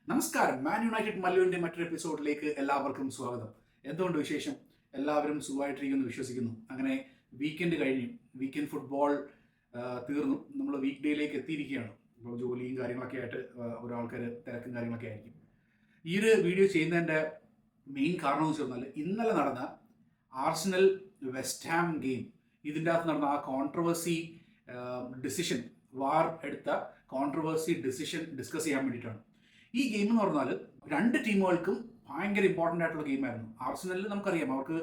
നമസ്കാരം. Man United മല്ലുവിൻ്റെ മറ്റൊരു എപ്പിസോഡിലേക്ക് എല്ലാവർക്കും സ്വാഗതം. എന്തുകൊണ്ട് വിശേഷം? എല്ലാവരും സുഖമായിട്ടിരിക്കുന്നു വിശ്വസിക്കുന്നു. അങ്ങനെ വീക്കെൻഡ് കഴിഞ്ഞു. വീക്കെൻഡ് ഫുട്ബോൾ തീർന്നു. നമ്മൾ വീക്ക് ഡേയിലേക്ക് എത്തിയിരിക്കുകയാണ്. ഇപ്പോൾ ജോലിയും കാര്യങ്ങളൊക്കെ ആയിട്ട് ഓരോ ആൾക്കാർ തിരക്കും കാര്യങ്ങളൊക്കെ ആയിരിക്കും. ഈ ഒരു വീഡിയോ ചെയ്യുന്നതിൻ്റെ മെയിൻ കാരണം എന്ന് വെച്ച് കഴിഞ്ഞാൽ ഇന്നലെ നടന്ന ആർസണൽ വെസ്റ്റ് ഹാം ഗെയിം, ഇതിൻ്റെ അകത്ത് നടന്ന ആ കോൺട്രവേഴ്സി ഡിസിഷൻ, വാർ എടുത്ത കോൺട്രവേഴ്സി ഡിസിഷൻ ഡിസ്കസ് ചെയ്യാൻ വേണ്ടിയിട്ടാണ്. ഈ ഗെയിം എന്ന് പറഞ്ഞാൽ രണ്ട് ടീമുകൾക്കും ഭയങ്കര ഇമ്പോർട്ടൻ്റ് ആയിട്ടുള്ള ഗെയിമായിരുന്നു. ആർസണലിൽ നമുക്കറിയാം അവർക്ക്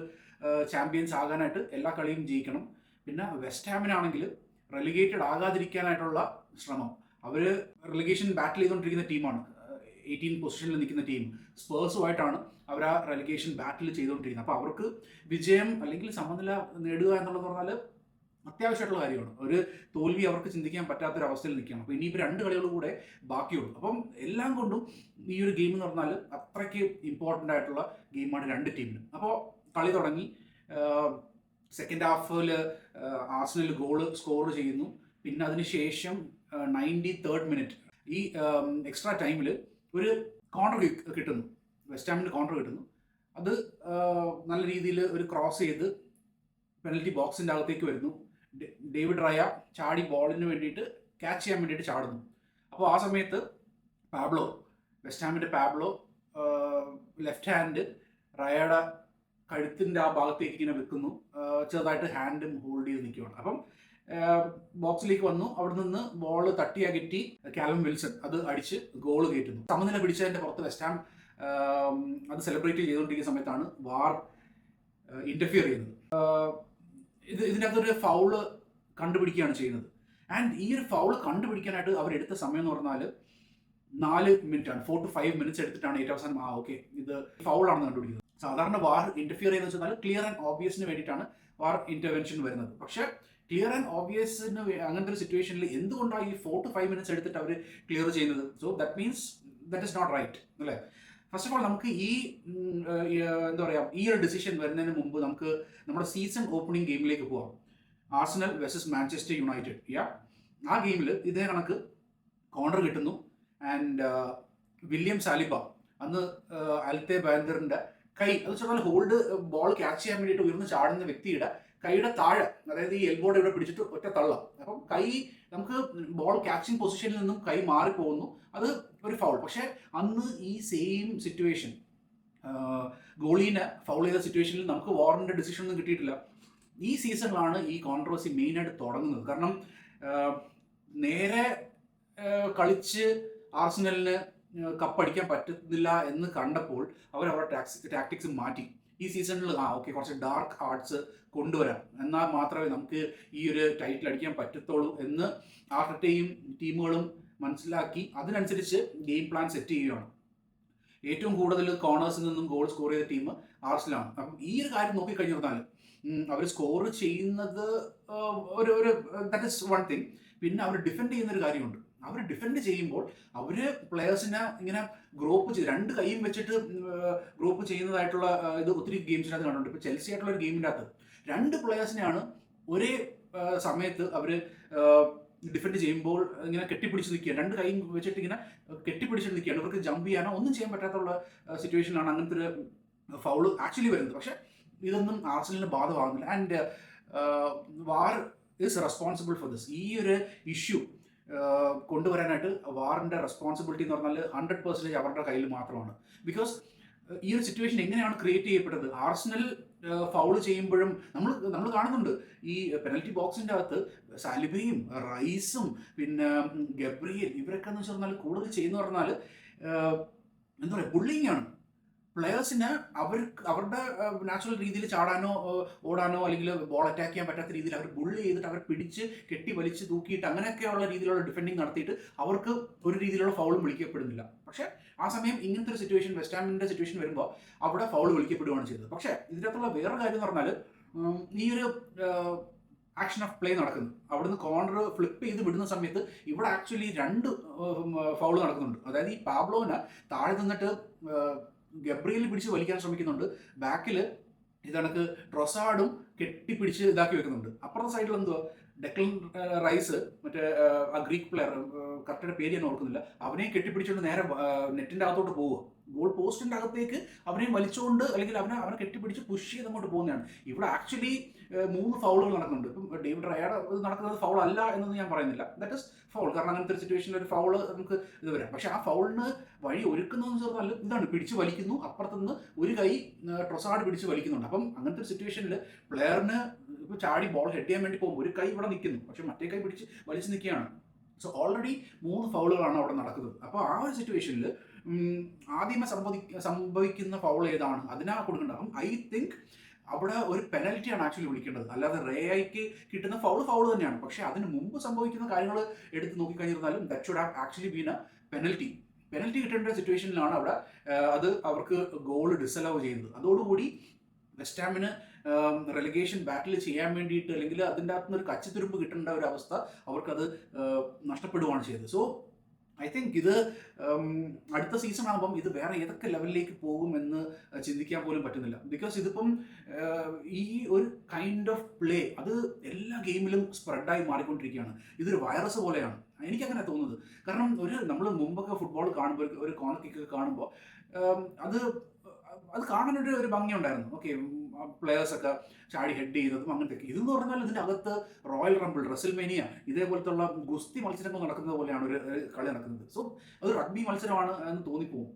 ചാമ്പ്യൻസ് ആകാനായിട്ട് എല്ലാ കളിയും ജയിക്കണം. പിന്നെ വെസ്റ്റ് ഹാമിനാണെങ്കിൽ റെലിഗേറ്റഡ് ആകാതിരിക്കാനായിട്ടുള്ള ശ്രമം. അവർ റെലിഗേഷൻ ബാറ്റിൽ ചെയ്തുകൊണ്ടിരിക്കുന്ന ടീമാണ്. 18 പൊസിഷനിൽ നിൽക്കുന്ന ടീം സ്പേഴ്സുമായിട്ടാണ് അവർ ആ റെലിഗേഷൻ ബാറ്റിൽ ചെയ്തുകൊണ്ടിരിക്കുന്നത്. അപ്പോൾ അവർക്ക് വിജയം അല്ലെങ്കിൽ സമനില നേടുക എന്നുള്ളത് പറഞ്ഞാൽ അത്യാവശ്യമായിട്ടുള്ള കാര്യമാണ്. ഒരു തോൽവി അവർക്ക് ചിന്തിക്കാൻ പറ്റാത്തൊരവസ്ഥയിൽ നിൽക്കുകയാണ്. അപ്പോൾ ഇനിയിപ്പോൾ രണ്ട് കളികൾ കൂടെ ബാക്കിയുള്ളൂ. അപ്പം എല്ലാം കൊണ്ടും ഈ ഒരു ഗെയിം എന്ന് പറഞ്ഞാൽ അത്രയ്ക്ക് ഇമ്പോർട്ടൻ്റ് ആയിട്ടുള്ള ഗെയിമാണ് രണ്ട് ടീമിനും. അപ്പോൾ കളി തുടങ്ങി. സെക്കൻഡ് ഹാഫിൽ ആർസണൽ ഗോള് സ്കോർ ചെയ്യുന്നു. പിന്നെ അതിനുശേഷം 93rd മിനിറ്റ് ഈ എക്സ്ട്രാ ടൈമിൽ ഒരു കോർണർ കിട്ടുന്നു. വെസ്റ്റ് ഹാമിന് കോർണർ കിട്ടുന്നു. അത് നല്ല രീതിയിൽ ഒരു ക്രോസ് ചെയ്ത് പെനൽറ്റി ബോക്സിൻ്റെ അകത്തേക്ക് വരുന്നു. ഡേവിഡ് റയ ചാടി ബോളിന് വേണ്ടിയിട്ട് ക്യാച്ച് ചെയ്യാൻ വേണ്ടിയിട്ട് ചാടുന്നു. അപ്പോൾ ആ സമയത്ത് പാബ്ലോ, വെസ്റ്റ് ഹാമിൻ്റെ പാബ്ലോ ലെഫ്റ്റ് ഹാൻഡ് റയയുടെ കഴുത്തിൻ്റെ ആ ഭാഗത്തേക്ക് ഇങ്ങനെ വെക്കുന്നു. ചെറുതായിട്ട് ഹാൻഡും ഹോൾഡ് ചെയ്ത് നിൽക്കുകയാണ്. അപ്പം ബോക്സിലേക്ക് വന്നു. അവിടെ നിന്ന് ബോൾ തട്ടി അകറ്റി കാലം വിൽസൺ അത് അടിച്ച് ഗോൾ കയറ്റുന്നു. സമനില പിടിച്ചതിൻ്റെ പുറത്ത് വെസ്റ്റ് ഹാം അത് സെലിബ്രേറ്റ് ചെയ്തുകൊണ്ടിരിക്കുന്ന സമയത്താണ് വാർ ഇൻ്റർഫിയർ ചെയ്യുന്നത്. ഇതിനകത്തൊരു ഫൗള് കണ്ടുപിടിക്കുകയാണ് ചെയ്യുന്നത്. ആൻഡ് ഈ ഒരു ഫൗള് കണ്ടുപിടിക്കാനായിട്ട് അവരെടുത്ത സമയം എന്ന് പറഞ്ഞാൽ 4 മിനിറ്റാണ്. 4 to 5 മിനിറ്റ്സ് എടുത്തിട്ടാണ് ഏറ്റവും അവസാനം ഓക്കെ ഇത് ഫൗളാണെന്ന് കണ്ടുപിടിക്കുന്നത്. സാധാരണ വാർ ഇൻ്റർഫിയർ ചെയ്യുന്നത് വെച്ചാൽ ക്ലിയർ ആൻഡ് ഓബ്വിയസിന് വേണ്ടിയിട്ടാണ് വാർ ഇൻ്റർവെൻഷൻ വരുന്നത്. പക്ഷേ ക്ലിയർ ആൻഡ് ഓബ്വിയസിന് അങ്ങനത്തെ ഒരു സിറ്റുവേഷനിൽ എന്തുകൊണ്ടാണ് ഈ 4 to 5 മിനിറ്റ്സ് എടുത്തിട്ട് അവർ ക്ലിയർ ചെയ്യുന്നത്? So that means that is not right അല്ലേ? ഫസ്റ്റ് ഓഫ് ഓൾ നമുക്ക് എന്താ പറയുക, ഈ ഒരു ഡിസിഷൻ വരുന്നതിന് മുമ്പ് നമുക്ക് നമ്മുടെ സീസൺ ഓപ്പണിംഗ് ഗെയിമിലേക്ക് പോവാം. Arsenal versus Manchester United. ആ ഗെയിമിൽ ഇതേ കണക്ക് കോർണർ കിട്ടുന്നു. ആൻഡ് വില്യം സാലിബ അന്ന് അൽത്തെ ബാൻഡറിൻ്റെ കൈ അത് വെച്ചാൽ ഹോൾഡ് ബോൾ ക്യാച്ച് ചെയ്യാൻ വേണ്ടിയിട്ട് ഉയർന്ന് ചാടുന്ന വ്യക്തിയുടെ കൈയുടെ താഴെ, അതായത് ഈ എൽബോയുടെ ഇവിടെ പിടിച്ചിട്ട് ഒറ്റ തള്ളം. അപ്പം കൈ നമുക്ക് ബോൾ ക്യാച്ചിങ് പൊസിഷനിൽ നിന്നും കൈ മാറിപ്പോകുന്നു. അത് ഒരു ഫൗൾ. പക്ഷേ അന്ന് ഈ സെയിം സിറ്റുവേഷൻ ഗോളീനെ ഫൗൾ ചെയ്ത സിറ്റുവേഷനിൽ നമുക്ക് വാറിൻ്റെ ഡിസിഷൻ ഒന്നും കിട്ടിയിട്ടില്ല. ഈ സീസണിലാണ് ഈ കോൺട്രവേഴ്സി മെയിനായിട്ട് തുടങ്ങുന്നത്. കാരണം നേരെ കളിച്ച് ആർസണലിന് കപ്പടിക്കാൻ പറ്റുന്നില്ല എന്ന് കണ്ടപ്പോൾ അവരുടെ ടാക്ടിക്സ് മാറ്റി. ഈ സീസണിൽ ഓക്കെ കുറച്ച് ഡാർക്ക് ആർട്സ് കൊണ്ടുവരാം, എന്നാൽ മാത്രമേ നമുക്ക് ഈ ഒരു ടൈറ്റിൽ അടിക്കാൻ പറ്റത്തുള്ളൂ എന്ന് ആർട്ടയും ടീമുകളും മനസ്സിലാക്കി അതിനനുസരിച്ച് ഗെയിം പ്ലാൻ സെറ്റ് ചെയ്യുകയാണ്. ഏറ്റവും കൂടുതൽ കോർണേഴ്സിൽ നിന്നും ഗോൾ സ്കോർ ചെയ്ത ടീം ആർസണലാണ്. അപ്പം ഈ ഒരു കാര്യം നോക്കിക്കഴിഞ്ഞാൽ അവർ സ്കോർ ചെയ്യുന്നത് ഒരു ദാറ്റ് ഇസ് വൺ തിങ്. പിന്നെ അവർ ഡിഫെൻഡ് ചെയ്യുന്നൊരു കാര്യമുണ്ട്. അവർ ഡിഫെൻഡ് ചെയ്യുമ്പോൾ അവർ പ്ലെയേഴ്സിനെ ഇങ്ങനെ ഗ്രൂപ്പ് ചെയ്ത് രണ്ട് കൈയും വെച്ചിട്ട് ഗ്രൂപ്പ് ചെയ്യുന്നതായിട്ടുള്ള ഇത് ഒത്തിരി ഗെയിംസിനകത്ത് കണ്ടിട്ടുണ്ട്. ഇപ്പോൾ ചെൽസി ആയിട്ടുള്ള ഒരു ഗെയിമിൻ്റെ അകത്ത് രണ്ട് പ്ലെയേഴ്സിനെയാണ് ഒരേ സമയത്ത് അവർ ഡിഫെൻഡ് ചെയ്യുമ്പോൾ ഇങ്ങനെ കെട്ടിപ്പിടിച്ച് നിൽക്കുകയാണ്. രണ്ട് കൈയും വെച്ചിട്ട് ഇങ്ങനെ കെട്ടിപ്പിടിച്ചിട്ട് നിൽക്കുകയാണ്. ഇവർക്ക് ജമ്പ് ചെയ്യാനോ ഒന്നും ചെയ്യാൻ പറ്റാത്തുള്ള സിറ്റുവേഷനിലാണ് അങ്ങനത്തെ ഒരു ഫൗള് ആക്ച്വലി വരുന്നത്. പക്ഷേ ഇതൊന്നും ആർസണലിന് ബാധകമാകുന്നില്ല. And VAR is responsible for this. ഈ ഒരു ഇഷ്യൂ കൊണ്ടുവരാനായിട്ട് വാറിൻ്റെ റെസ്പോൺസിബിലിറ്റി എന്ന് പറഞ്ഞാൽ 100% അവരുടെ കയ്യിൽ മാത്രമാണ്. ബിക്കോസ് ഈ ഒരു സിറ്റുവേഷൻ എങ്ങനെയാണ് ക്രിയേറ്റ് ചെയ്യപ്പെട്ടത്? ആർസണൽ ഫൗൾ ചെയ്യുമ്പോഴും നമ്മൾ കാണുന്നുണ്ട് ഈ പെനൽറ്റി ബോക്സിൻ്റെ അകത്ത് സാലിബയും റൈസും പിന്നെ ഗബ്രിയേൽ ഇവരൊക്കെ എന്ന് വെച്ച് പറഞ്ഞാൽ കൂടുതൽ ചെയ്യുന്ന പറഞ്ഞാൽ എന്താ പറയുക, ബുള്ളിങ് ആണ്. പ്ലെയേഴ്സിന് അവരുടെ നാച്ചുറൽ രീതിയിൽ ചാടാനോ ഓടാനോ അല്ലെങ്കിൽ ബോൾ അറ്റാക്ക് ചെയ്യാൻ പറ്റാത്ത രീതിയിൽ അവർ ബുള്ളി ചെയ്തിട്ട് അവർ പിടിച്ച് കെട്ടി വലിച്ച് തൂക്കിയിട്ട് അങ്ങനെയൊക്കെയുള്ള രീതിയിലുള്ള ഡിഫെൻഡിങ് നടത്തിയിട്ട് അവർക്ക് ഒരു രീതിയിലുള്ള ഫൗളും വിളിക്കപ്പെടുന്നില്ല. പക്ഷേ ആ സമയം ഇങ്ങനത്തെ ഒരു സിറ്റുവേഷൻ വെസ്റ്റ് ഹാമിൻ്റെ സിറ്റുവേഷൻ വരുമ്പോൾ അവിടെ ഫൗൾ വിളിക്കപ്പെടുകയാണ് ചെയ്തത്. പക്ഷേ ഇതിനകത്തുള്ള വേറെ കാര്യം എന്ന് പറഞ്ഞാൽ ഈ ഒരു ആക്ഷൻ ഓഫ് പ്ലേ നടക്കുന്നു. അവിടുന്ന് കോർണർ ഫ്ലിപ്പ് ചെയ്ത് വിടുന്ന സമയത്ത് ഇവിടെ ആക്ച്വലി 2 ഫൗൾ നടക്കുന്നുണ്ട്. അതായത് ഈ പാബ്ലോനെ താഴെ നിന്നിട്ട് ഗബ്രിയേൽ പിടിച്ച് വലിക്കാൻ ശ്രമിക്കുന്നുണ്ട്. ബാക്കിൽ ഇതണക്ക് ട്രൊസാർഡും കെട്ടിപ്പിടിച്ച് ഇതാക്കി വെക്കുന്നുണ്ട്. അപ്പുറത്തെ സൈഡിൽ എന്തുവാ ഡെക്ലൻ റൈസ് മറ്റേ ആ ഗ്രീക്ക് പ്ലെയർ, കറക്റ്റായിട്ട് പേര് ഞാൻ ഓർക്കുന്നില്ല, അവനെ കെട്ടിപ്പിടിച്ചുകൊണ്ട് നേരെ നെറ്റിൻ്റെ അകത്തോട്ട് പോവുക, ഗോൾ പോസ്റ്റിൻ്റെ അകത്തേക്ക് അവനെ വലിച്ചുകൊണ്ട് അല്ലെങ്കിൽ അവനെ കെട്ടിപ്പിടിച്ച് പുഷ് ചെയ്ത് അങ്ങോട്ട് പോകുന്നതാണ്. ഇവിടെ ആക്ച്വലി 3 ഫൗളുകൾ നടക്കുന്നുണ്ട്. ഇപ്പം ഡേവിഡ് റയയുടെ നടക്കുന്നത് ഫൗൾ അല്ല എന്നൊന്നും ഞാൻ പറയുന്നില്ല, ദാറ്റ് ഇസ് ഫൗൾ. കാരണം അങ്ങനത്തെ ഒരു സിറ്റുവേഷനിൽ ഒരു ഫൗള് നമുക്ക് ഇത് വരാം. പക്ഷെ ആ ഫൗളിന് വഴി ഒരുക്കുന്നതെന്ന് പറഞ്ഞാൽ ഇതാണ്, പിടിച്ച് വലിക്കുന്നു, അപ്പുറത്തുനിന്ന് ഒരു കൈ ട്രൊസാർഡ് പിടിച്ച് വലിക്കുന്നുണ്ട്. അപ്പം അങ്ങനത്തെ ഒരു സിറ്റുവേഷനിൽ പ്ലെയറിന് ഇപ്പോൾ ചാടി ബോൾ ഹെഡ് ചെയ്യാൻ വേണ്ടി പോകും, ഒരു കൈ ഇവിടെ നിൽക്കുന്നു, പക്ഷെ മറ്റേ കൈ പിടിച്ച് വലിച്ച് നിൽക്കുകയാണ്. സോ ഓൾറെഡി 3 ഫൗളുകളാണ് അവിടെ നടക്കുന്നത്. അപ്പോൾ ആ ഒരു സിറ്റുവേഷനിൽ ആദ്യമേ സംഭവിക്കുന്ന ഫൗൾ ഏതാണ് അതിനാ കൊടുക്കേണ്ടത്. ഐ തിങ്ക് അവിടെ ഒരു പെനൽറ്റിയാണ് ആക്ച്വലി വിളിക്കേണ്ടത്, അല്ലാതെ റേയ്ക്ക് കിട്ടുന്ന ഫൗൾ തന്നെയാണ്. പക്ഷേ അതിന് മുമ്പ് സംഭവിക്കുന്ന കാര്യങ്ങൾ എടുത്ത് നോക്കിക്കഴിഞ്ഞിരുന്നാലും that should have actually been a penalty കിട്ടേണ്ട സിറ്റുവേഷനിലാണ് അവിടെ അത് അവർക്ക് ഗോൾ ഡിസലവ് ചെയ്യുന്നത്. അതോടുകൂടി വെസ്റ്റ് ഹാമിന് റെലിഗേഷൻ ബാറ്റിൽ ചെയ്യാൻ വേണ്ടിയിട്ട് അല്ലെങ്കിൽ അതിൻ്റെ അകത്തുനിന്ന് ഒരു കച്ചിത്തുരുമ്പ് കിട്ടേണ്ട ഒരു അവസ്ഥ അവർക്കത് നഷ്ടപ്പെടുകയാണ് ചെയ്തത്. സോ ഐ തിങ്ക് ഇത് അടുത്ത സീസൺ ആകുമ്പം ഇത് വേറെ ഏതൊക്കെ ലെവലിലേക്ക് പോകുമെന്ന് ചിന്തിക്കാൻ പോലും പറ്റുന്നില്ല. ബിക്കോസ് ഇതിപ്പം ഈ ഒരു കൈൻഡ് ഓഫ് പ്ലേ അത് എല്ലാ ഗെയിമിലും സ്പ്രെഡായി മാറിക്കൊണ്ടിരിക്കുകയാണ്. ഇതൊരു വൈറസ് പോലെയാണ്, എനിക്കങ്ങനെ തോന്നുന്നത്. കാരണം നമ്മൾ മുമ്പൊക്കെ ഫുട്ബോൾ കാണുമ്പോൾ ഒരു കോർണർ കിക്ക് കാണുമ്പോൾ അത് കാണാനൊരു ഭംഗിയുണ്ടായിരുന്നു. ഓക്കെ, പ്ലെയേഴ്സൊക്കെ ചാടി ഹെഡ് ചെയ്തതും അങ്ങനത്തെ. ഇതെന്ന് പറഞ്ഞാൽ ഇതിൻ്റെ അകത്ത് റോയൽ റംബിൾ, റെസിൽമേനിയ ഇതേപോലത്തുള്ള ഗുസ്തി മത്സരങ്ങൾ നടക്കുന്നത് പോലെയാണ് ഒരു കളി നടക്കുന്നത്. സോ അത് റഗ്ബി മത്സരമാണ് എന്ന് തോന്നിപ്പോവും.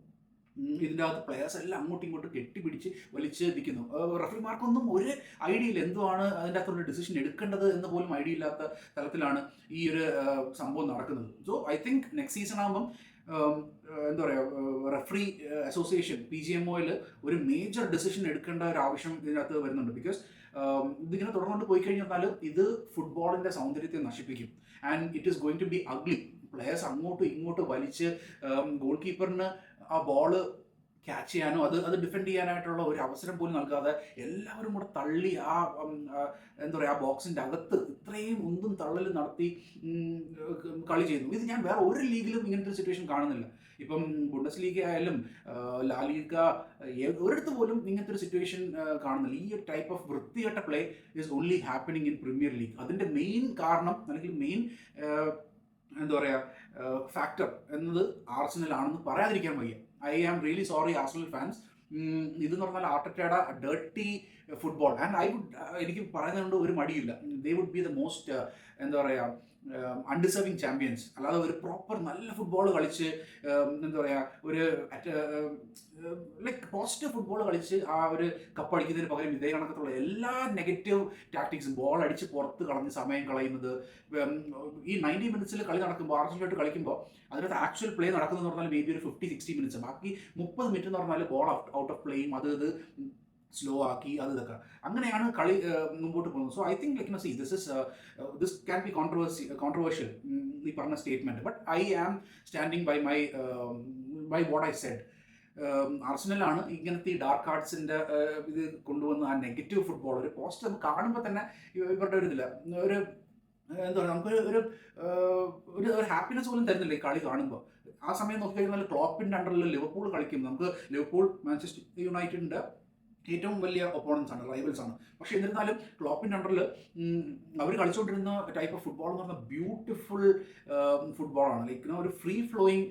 ഇതിൻ്റെ അകത്ത് പ്ലെയേഴ്സ് എല്ലാം അങ്ങോട്ടും ഇങ്ങോട്ടും കെട്ടിപ്പിടിച്ച് വലിച്ച് നിൽക്കുന്നു. റഫറിമാർക്കൊന്നും ഒരു ഐഡിയ ഇല്ല എന്തുവാണ് അതിൻ്റെ അകത്തൊരു ഡിസിഷൻ എടുക്കേണ്ടത് എന്ന് പോലും ഐഡിയ ഇല്ലാത്ത തലത്തിലാണ് ഈ ഒരു സംഭവം നടക്കുന്നത്. So I think next season ആകുമ്പം എന്താ പറയുക, റെഫറി അസോസിയേഷൻ PGMOയിൽ ഒരു മേജർ ഡിസിഷൻ എടുക്കേണ്ട ഒരു ആവശ്യം ഇതിനകത്ത് വരുന്നുണ്ട്. ബിക്കോസ് ഇതിങ്ങനെ തുടർന്നുകൊണ്ട് പോയി കഴിഞ്ഞാൽ ഇത് ഫുട്ബോളിൻ്റെ സൗന്ദര്യത്തെ നശിപ്പിക്കും. And it is going to be ugly. Players അങ്ങോട്ടും ഇങ്ങോട്ടും വലിച്ച് ഗോൾ കീപ്പറിന് ആ ബോള് ക്യാച്ച് ചെയ്യാനോ അത് ഡിഫെൻഡ് ചെയ്യാനായിട്ടുള്ള ഒരു അവസരം പോലും നൽകാതെ എല്ലാവരും കൂടെ തള്ളി എന്താ പറയുക ആ ബോക്സിൻ്റെ അകത്ത് ഇത്രയും ഉന്തും തള്ളലും നടത്തി കളി ചെയ്യുന്നു. ഇത് ഞാൻ വേറെ ഒരു ലീഗിലും ഇങ്ങനത്തെ ഒരു സിറ്റുവേഷൻ കാണുന്നില്ല. ഇപ്പം ബുണ്ടസ് ലീഗ് ആയാലും ലാ ലീഗ ഒരിടത്ത് പോലും ഇങ്ങനത്തെ ഒരു സിറ്റുവേഷൻ കാണുന്നില്ല. ഈ ഒരു ടൈപ്പ് ഓഫ് വൃത്തികെട്ട play is only happening in premier league. അതിൻ്റെ മെയിൻ കാരണം അല്ലെങ്കിൽ മെയിൻ എന്താ പറയുക ഫാക്ടർ എന്നത് ആർസനലാണെന്ന് പറയാതിരിക്കാൻ വയ്യ. I am really sorry Arsenal fans. ഇതെന്ന് പറഞ്ഞാൽ ആർട്ടറ്റയുടെ ഡേർട്ടി ഫുട്ബോൾ ആൻഡ് എനിക്ക് പറയുന്നതുകൊണ്ട് ഒരു മടിയില്ല. They would be the most എന്താ പറയുക അൺഡിസേർവിങ് ചാമ്പ്യൻസ്. അല്ലാതെ ഒരു പ്രോപ്പർ നല്ല ഫുട്ബോൾ കളിച്ച് എന്താ പറയുക ഒരു ലൈക്ക് പോസിറ്റീവ് ഫുട്ബോൾ കളിച്ച് ആ ഒരു കപ്പടിക്കുന്നതിന് പകരം ഇതേ കണക്കത്തുള്ള എല്ലാ നെഗറ്റീവ് ടാക്ടിക്സും, ബോൾ അടിച്ച് പുറത്ത് കളഞ്ഞ് സമയം കളയുന്നത്. ഈ 90 മിനിറ്റ്സിൽ കളി നടക്കുമ്പോൾ ആർസനലായിട്ട് കളിക്കുമ്പോൾ അതിനകത്ത് ആക്ച്വൽ പ്ലേ നടക്കുന്നതെന്ന് പറഞ്ഞാൽ മേ ബി ഒരു 50-60 മിനിറ്റ്സ്. ബാക്കി 30 മിനിറ്റ് എന്ന് പറഞ്ഞാൽ ബോൾ ഔട്ട് ഓഫ് പ്ലേയും ഇത് സ്ലോ ആക്കി ഇതൊക്കെ അങ്ങനെയാണ് കളി മുമ്പോട്ട് പോകുന്നത്. So I think like see this can be controversial ഈ പറഞ്ഞ statement. But I am standing by what I said. ആർസനലാണ് ഇങ്ങനത്തെ ഈ ഡാർക്ക് ആർട്സിൻ്റെ ഇത് കൊണ്ടുവന്ന് ആ നെഗറ്റീവ് ഫുട്ബോൾ ഒരു പോസ്റ്റ് നമുക്ക് കാണുമ്പോൾ തന്നെ ഇവരുടെ ഒരു ഇതില്ല, ഒരു എന്താ പറയുക നമുക്ക് ഒരു ഹാപ്പിനെസ് പോലും തരുന്നില്ല ഈ കളി കാണുമ്പോൾ. ആ സമയം നോക്കിക്കഴിഞ്ഞാൽ ക്ലോപ്പിൻ്റെ അണ്ടറിൽ ലിവർപൂൾ കളിക്കും. നമുക്ക് ലിവർപൂൾ മാഞ്ചസ്റ്റർ യുണൈറ്റഡിൻ്റെ ഏറ്റവും വലിയ ഒപ്പോണൻസ് ആണ്, റൈവൽസ് ആണ്. പക്ഷേ എന്നിരുന്നാലും ക്ലോപ്പിൻ്റെ അണ്ടറിൽ അവർ കളിച്ചുകൊണ്ടിരുന്ന ടൈപ്പ് ഓഫ് ഫുട്ബോൾ എന്ന് പറഞ്ഞാൽ ബ്യൂട്ടിഫുൾ ഫുട്ബോളാണ്. ലൈക്ക് ഒരു ഫ്രീ ഫ്ലോയിങ്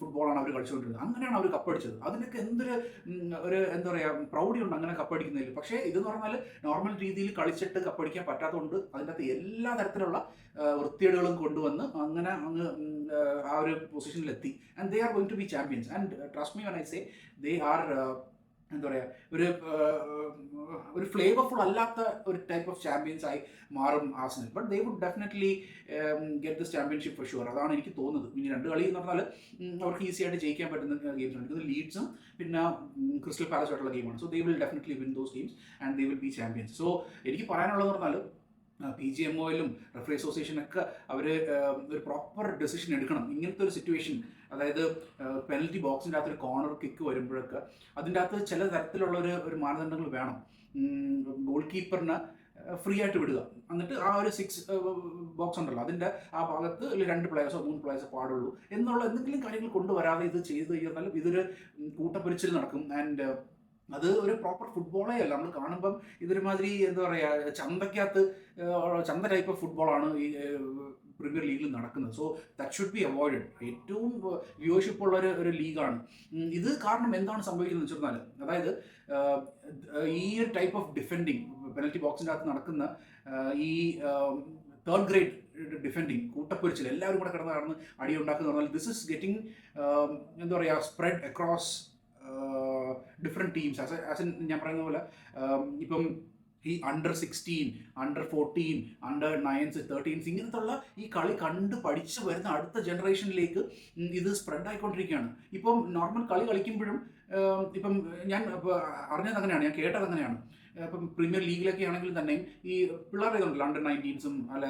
ഫുട്ബോളാണ് അവർ കളിച്ചുകൊണ്ടിരുന്നത്. അങ്ങനെയാണ് അവർ കപ്പടിച്ചത്. അതിനൊക്കെ ഒരു എന്താ പറയുക പ്രൗഡി ഉണ്ട് അങ്ങനെ കപ്പടിക്കുന്നതിൽ. പക്ഷേ ഇതെന്ന് പറഞ്ഞാൽ നോർമൽ രീതിയിൽ കളിച്ചിട്ട് കപ്പടിക്കാൻ പറ്റാത്തതുകൊണ്ട് അതിൻ്റെ അകത്ത് എല്ലാ തരത്തിലുള്ള വൃത്തികേടുകളും കൊണ്ടുവന്ന് അങ്ങനെ ആ ഒരു പൊസിഷനിലെത്തി. And they are going to be champions. And trust me when I say they are എന്താ പറയുക ഒരു ഫ്ലേവർഫുൾ അല്ലാത്ത ഒരു ടൈപ്പ് ഓഫ് ചാമ്പ്യൻസ് ആയി മാറും Arsenal. But they would definitely get this championship for sure. അതാണ് എനിക്ക് തോന്നുന്നത്. ഇനി 2 കളി എന്ന് പറഞ്ഞാൽ അവർക്ക് ഈസി ആയിട്ട് ജയിക്കാൻ പറ്റുന്ന ഗെയിംസ് ഉണ്ട്. ഇത് ലീഡ്സും പിന്നെ ക്രിസ്റ്റൽ പാലസ് ആയിട്ടുള്ള ഗെയിമാണ്. So they will definitely win those games and they will be champions. So എനിക്ക് പറയാനുള്ളതെന്ന് പറഞ്ഞാൽ PGMOയിലും റഫറി അസോസിയേഷനൊക്കെ അവർ ഒരു പ്രോപ്പർ ഡെസിഷൻ എടുക്കണം. ഇങ്ങനത്തെ ഒരു സിറ്റുവേഷൻ, അതായത് പെനൽറ്റി ബോക്സിൻ്റെ അകത്തൊരു കോർണർ കിക്ക് വരുമ്പോഴൊക്കെ അതിൻ്റെ അകത്ത് ചില തരത്തിലുള്ള ഒരു മാനദണ്ഡങ്ങൾ വേണം. ഗോൾ കീപ്പറിന് ഫ്രീ ആയിട്ട് വിടുക, എന്നിട്ട് ആ ഒരു 6 ബോക്സ് ഉണ്ടല്ലോ അതിൻ്റെ ആ ഭാഗത്ത് 2 പ്ലെയേഴ്സോ 3 പ്ലെയേഴ്സോ പാടുള്ളൂ എന്നുള്ള എന്തെങ്കിലും കാര്യങ്ങൾ കൊണ്ടുവരാതെ ഇത് ചെയ്ത് കഴിഞ്ഞാൽ ഇതൊരു കൂട്ടപ്പൊരിച്ചിൽ നടക്കും. ആൻഡ് അത് ഒരു പ്രോപ്പർ ഫുട്ബോളേ അല്ല. നമ്മൾ കാണുമ്പം ഇതൊരുമാതിരി എന്താ പറയുക, ചന്ത ടൈപ്പ് ഓഫ് ഫുട്ബോളാണ് ഈ പ്രീമിയർ ലീഗിൽ നടക്കുന്നത്. So that should be avoided. ഏറ്റവും വ്യൂവർഷിപ്പ് ഉള്ള ഒരു ലീഗാണ് ഇത്. കാരണം എന്താണ് സംഭവിക്കുന്നത് വെച്ചിരുന്നാൽ, അതായത് ഈ ഒരു ടൈപ്പ് ഓഫ് ഡിഫെൻഡിങ് പെനൽറ്റി ബോക്സിൻ്റെ അകത്ത് നടക്കുന്ന ഈ തേർഡ് ഗ്രേഡ് ഡിഫെൻഡിങ്, കൂട്ടപ്പൊരിച്ചിൽ, എല്ലാവരും കൂടെ കിടന്ന് അടി ഉണ്ടാക്കുന്ന പറഞ്ഞാൽ ദിസ് ഇസ് ഗെറ്റിംഗ് എന്താ പറയുക spread across different teams. As ഞാൻ പറയുന്ന പോലെ ഇപ്പം ഈ under-16, under-14, under-9s, 13s ഇങ്ങനത്തുള്ള ഈ കളി കണ്ട് പഠിച്ച് വരുന്ന അടുത്ത ജനറേഷനിലേക്ക് ഇത് സ്പ്രെഡ് ആയിക്കൊണ്ടിരിക്കുകയാണ്. ഇപ്പം നോർമൽ കളി കളിക്കുമ്പോഴും ഇപ്പം ഞാൻ അറിഞ്ഞത് അങ്ങനെയാണ്, ഞാൻ കേട്ടത് അങ്ങനെയാണ്. ഇപ്പം പ്രീമിയർ ലീഗിലൊക്കെ ആണെങ്കിലും തന്നെയും ഈ പിള്ളേരെ ഇതുണ്ടല്ലോ, under-19s അല്ല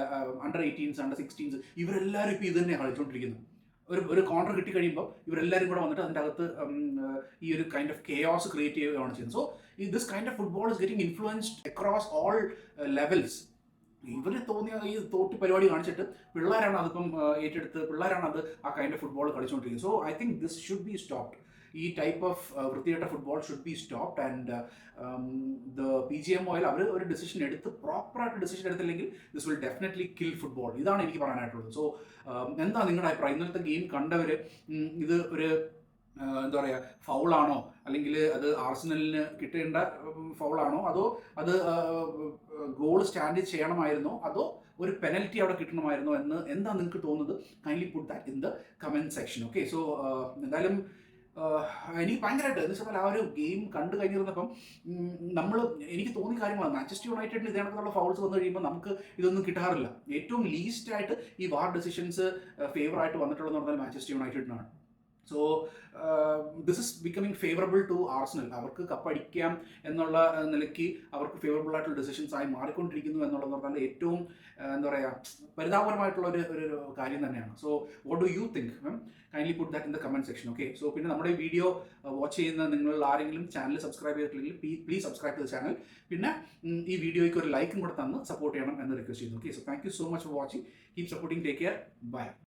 under-18s, under-16s, ഇവരെല്ലാവരും ഇപ്പോൾ ഇത് തന്നെയാണ് കളിച്ചുകൊണ്ടിരിക്കുന്നത്. ഒരു കോൺട്ര കിട്ടി കഴിയുമ്പോൾ ഇവരെല്ലാവരും കൂടെ വന്നിട്ട് അതിൻ്റെ അകത്ത് ഈ ഒരു കൈൻഡ് ഓഫ് കെയോസ് ക്രിയേറ്റ് ചെയ്യുകയാണ് ചെയ്യുന്നത്. So this kind of football is getting influenced across all levels. ഇവർ തോന്നിയ ഈ തോട്ടി പരിപാടി കാണിച്ചിട്ട് പിള്ളേരാണ് അതിപ്പം ഏറ്റെടുത്ത്, പിള്ളേരാണ് അത് ആ കൈൻഡ് ഓഫ് ഫുട്ബോൾ കളിച്ചുകൊണ്ടിരിക്കുന്നത്. So I think this should be stopped. ഈ ടൈപ്പ് ഓഫ് വൃത്തികെട്ട football should be stopped. And the PGMOL അവർ ഒരു ഡിസിഷൻ എടുത്ത്, പ്രോപ്പറായിട്ട് ഡിസിഷൻ എടുത്തില്ലെങ്കിൽ this will definitely kill football. ഇതാണ് എനിക്ക് പറയാനായിട്ടുള്ളത്. സോ എന്താ നിങ്ങളുടെ അഭിപ്രായം? ഇന്നലത്തെ ഗെയിം കണ്ടവർ ഇത് ഒരു എന്താ പറയുക ഫൗളാണോ, അല്ലെങ്കിൽ അത് ആർസനലിന് കിട്ടേണ്ട ഫൗളാണോ, അതോ അത് ഗോൾ സ്റ്റാൻഡ് ചെയ്യണമായിരുന്നോ, അതോ ഒരു പെനൽറ്റി അവിടെ കിട്ടണമായിരുന്നോ എന്ന് എന്താ നിങ്ങൾക്ക് തോന്നുന്നത്? Kindly put that in the comment section. Okay, so എന്തായാലും എനിക്ക് ഭയങ്കരമായിട്ട് എന്ന് വെച്ചാൽ ആ ഒരു ഗെയിം കണ്ടു കഴിഞ്ഞിരുന്നപ്പം എനിക്ക് തോന്നിയ കാര്യങ്ങളാണ്. മാഞ്ചസ്റ്റർ യുണൈറ്റഡിന് ഇതേ കണക്കുള്ള ഫൗൾസ് വന്നു കഴിയുമ്പോൾ നമുക്ക് ഇതൊന്നും കിട്ടാറില്ല. ഏറ്റവും ലീസ്റ്റ് ആയിട്ട് ഈ വാർ ഡെസിഷൻസ് ഫേവറായിട്ട് വന്നിട്ടുള്ളതെന്ന് പറഞ്ഞാൽ മാഞ്ചസ്റ്റർ യുണൈറ്റഡിനാണ്. So this is becoming favourable to Arsenal. അവർക്ക് കപ്പടിക്കാം എന്നുള്ള നിലയ്ക്ക് അവർക്ക് ഫേവറബിൾ ആയിട്ടുള്ള ഡെസിഷൻസ് ആയി മാറിക്കൊണ്ടിരിക്കുന്നു എന്നുള്ളതെന്ന് പറഞ്ഞാൽ ഏറ്റവും എന്താ പറയുക പരിതാപകരമായിട്ടുള്ള ഒരു കാര്യം തന്നെയാണ്. So what do you think? Kindly put that in the comment section. Okay, so പിന്നെ നമ്മുടെ വീഡിയോ വാച്ച് ചെയ്യുന്ന നിങ്ങൾ ആരെങ്കിലും ചാനൽ സബ്സ്ക്രൈബ് ചെയ്തിട്ടില്ലെങ്കിൽ please subscribe to the channel. പിന്നെ ഈ വീഡിയോയ്ക്ക് ഒരു ലൈക്കും കൂടെ തന്ന് സപ്പോർട്ട് ചെയ്യണം എന്ന് റിക്വസ്റ്റ് ചെയ്യുന്നു. Okay, so thank you so much for watching. Keep supporting. Take care. By.